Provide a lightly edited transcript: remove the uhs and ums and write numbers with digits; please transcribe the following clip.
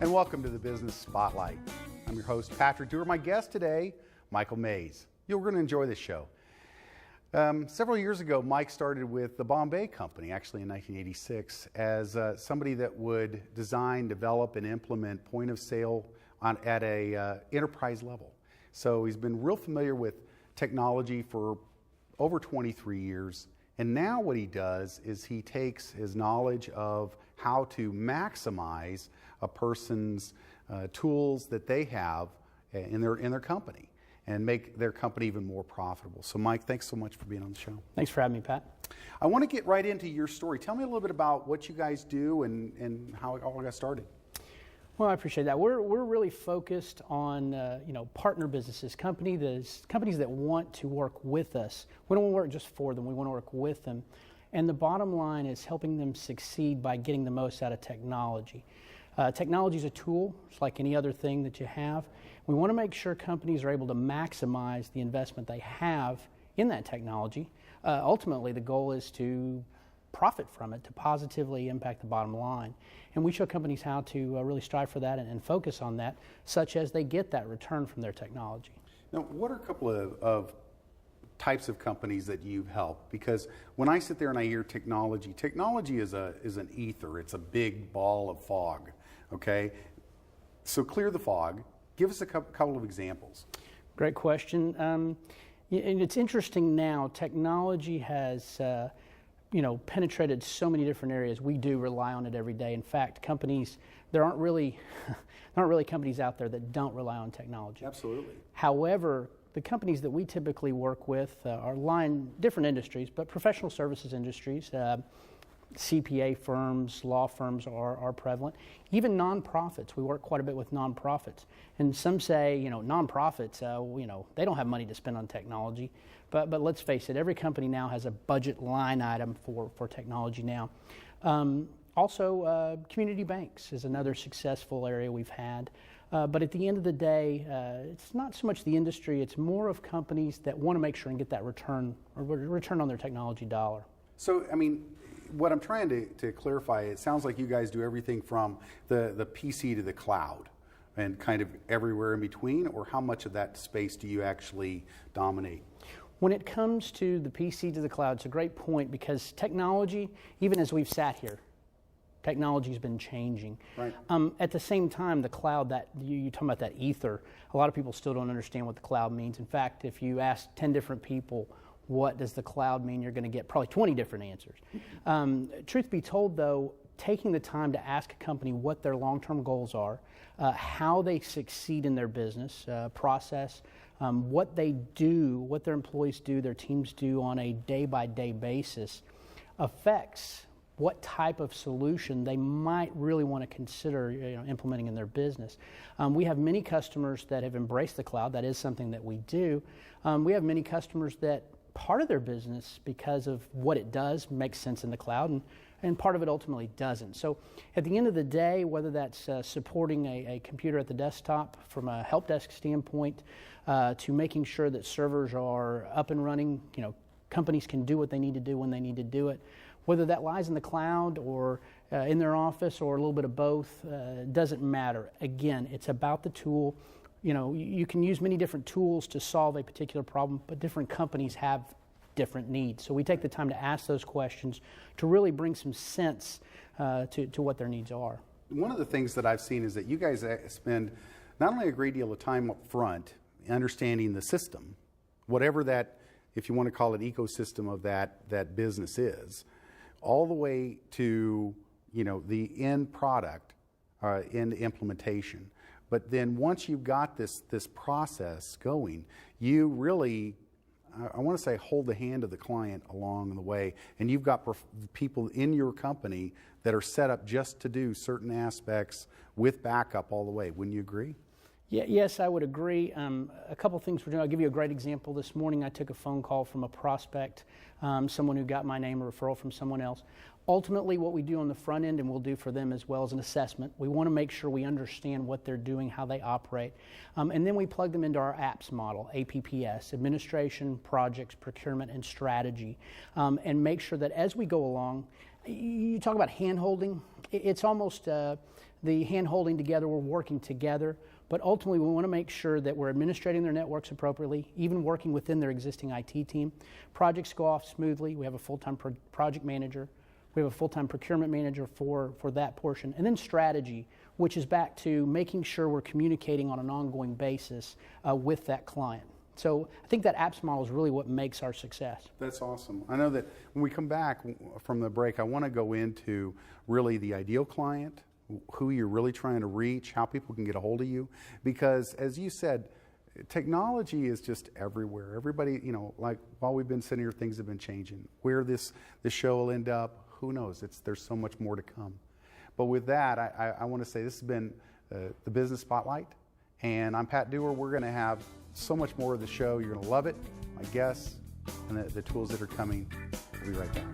and welcome to the Business Spotlight. I'm your host, Patrick Dewar. My guest today, Michael Mays. You're going to enjoy this show. Several years ago, Mike started with the Bombay Company, actually in 1986, as somebody that would design, develop, and implement point of sale at a enterprise level. So he's been real familiar with technology for over 23 years. And now what he does is he takes his knowledge of how to maximize a person's tools that they have in their company and make their company even more profitable. So Mike, thanks so much for being on the show. Thanks for having me, Pat. I want to get right into your story. Tell me a little bit about what you guys do and how it all got started. Well, I appreciate that. We're really focused on partner businesses, companies that want to work with us. We don't want to work just for them. We want to work with them. And the bottom line is helping them succeed by getting the most out of technology. Technology is a tool, just like any other thing that you have. We want to make sure companies are able to maximize the investment they have in that technology. Ultimately, the goal is to profit from it, to positively impact the bottom line. And we show companies how to really strive for that and focus on that, such as they get that return from their technology. Now, what are a couple of types of companies that you've helped? Because when I sit there and I hear technology is an ether. It's a big ball of fog, okay? So clear the fog. Give us a couple of examples. Great question. And it's interesting now, technology has penetrated so many different areas. We do rely on it every day. In fact, there aren't really companies out there that don't rely on technology. Absolutely. However, the companies that we typically work with are in different industries, but professional services industries, CPA firms, law firms are prevalent. Even nonprofits. We work quite a bit with nonprofits. And some say, nonprofits, they don't have money to spend on technology. But let's face it, every company now has a budget line item for technology now. Also, community banks is another successful area we've had. But at the end of the day, it's not so much the industry, it's more of companies that want to make sure and get that return on their technology dollar. So, what I'm trying to clarify, it sounds like you guys do everything from the PC to the cloud and kind of everywhere in between, or how much of that space do you actually dominate? When it comes to the PC to the cloud, it's a great point because technology, even as we've sat here, technology's been changing. Right. At the same time, the cloud, that you talking about that ether, a lot of people still don't understand what the cloud means. In fact, if you ask 10 different people, what does the cloud mean, you're going to get probably 20 different answers. Truth be told, though, taking the time to ask a company what their long-term goals are, how they succeed in their business process, what they do, what their employees do, their teams do on a day-by-day basis, affects what type of solution they might really want to consider implementing in their business. We have many customers that have embraced the cloud. That is something that we do. We have many customers that part of their business, because of what it does, makes sense in the cloud, and part of it ultimately doesn't. So at the end of the day, whether that's supporting a computer at the desktop from a help desk standpoint, to making sure that servers are up and running, companies can do what they need to do when they need to do it, whether that lies in the cloud or in their office or a little bit of both, doesn't matter. Again, it's about the tool. You can use many different tools to solve a particular problem, but different companies have different needs. So we take the time to ask those questions to really bring some sense to what their needs are. One of the things that I've seen is that you guys spend not only a great deal of time up front understanding the system, whatever that, if you want to call it ecosystem of that business is, all the way to the end product, end implementation. But then once you've got this process going, you really, I want to say, hold the hand of the client along the way. And you've got people in your company that are set up just to do certain aspects with backup all the way. Wouldn't you agree? Yeah, yes, I would agree. A couple things we're doing. I'll give you a great example. This morning I took a phone call from a prospect, someone who got my name, a referral from someone else. Ultimately, what we do on the front end, and we'll do for them as well, as an assessment. We want to make sure we understand what they're doing, how they operate. And then we plug them into our APPS model, APPS, Administration, Projects, Procurement, and Strategy, and make sure that as we go along, You talk about hand-holding. It's almost the hand-holding together, we're working together, but ultimately we want to make sure that we're administrating their networks appropriately, even working within their existing IT team. Projects go off smoothly. We have a full-time project manager. We have a full-time procurement manager for that portion. And then strategy, which is back to making sure we're communicating on an ongoing basis with that client. So I think that apps model is really what makes our success. That's awesome. I know that when we come back from the break, I want to go into really the ideal client, who you're really trying to reach, how people can get a hold of you. Because as you said, technology is just everywhere. Everybody, like while we've been sitting here, things have been changing. Where this show will end up, who knows? There's so much more to come. But with that, I want to say this has been the Business Spotlight. And I'm Pat Dewar. We're going to have so much more of the show. You're going to love it. My guests and the tools that are coming. We'll be right back.